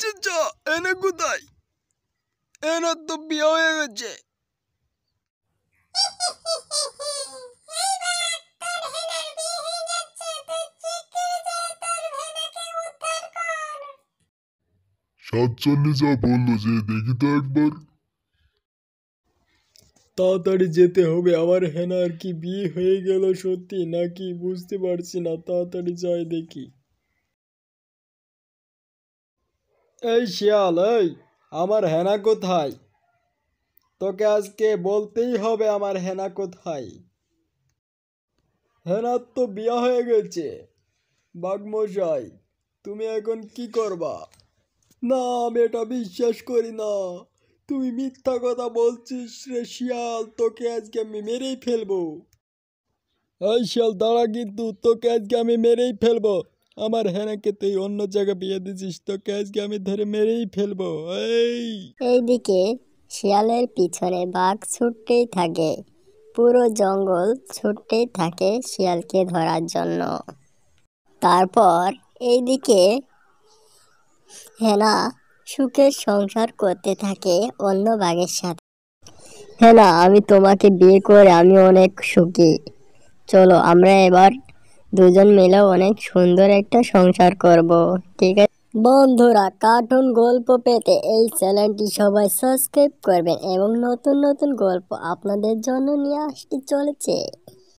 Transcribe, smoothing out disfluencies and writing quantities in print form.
চাচা, এনা কোথায়? এনার তো বিয়ে হয়ে গেছে। সাতচন্নি যা বললো যে দেখি তো একবার। তাড়াতাড়ি যেতে হবে, আমার হেনার কি বিয়ে হয়ে গেল সত্যি নাকি বুঝতে পারছি না, তাড়াতাড়ি যাই দেখি। এই শিয়াল, এই আমার হেনা কোথায়? তোকে আজকে বলতেই হবে আমার হেনা কোথায়। হেনার তো বিয়ে হয়ে গেছে। বাঘমশাই, তুমি এখন কি করবা? না, আমি এটা বিশ্বাস করি না। তুই মিথ্যা কথা বলছিস রে শিয়াল, তোকে আজকে আমি মেরেই ফেলবো। এই শিয়াল দাঁড়া, কিন্তু তোকে আজকে আমি মেরেই ফেলবো। আমার হেনাকে তুই অন্য জায়গায় বিয়ে দিছিস, তোকে আজকে আমি ধরে মেরেই ফেলবো। এই এইদিকে শিয়ালের পিছনে বাঘ ছুটতেই থাকে, পুরো জঙ্গল ছুটতেই থাকে শিয়ালকে ধরার জন্য। তারপর এইদিকে হেনা সুখের সংসার করতে থাকে অন্য বাঘের সাথে। হেনা, আমি তোমাকে বিয়ে করে আমি অনেক সুখী। চলো আমরা এবার দুজন মিলে অনেক সুন্দর একটা সংসার করব, ঠিক আছে? বন্ধুরা, কার্টুন গল্প পেতে এই চ্যানেলটি সবাই সাবস্ক্রাইব করবেন এবং নতুন নতুন গল্প আপনাদের জন্য নিয়ে আসতে চলেছে।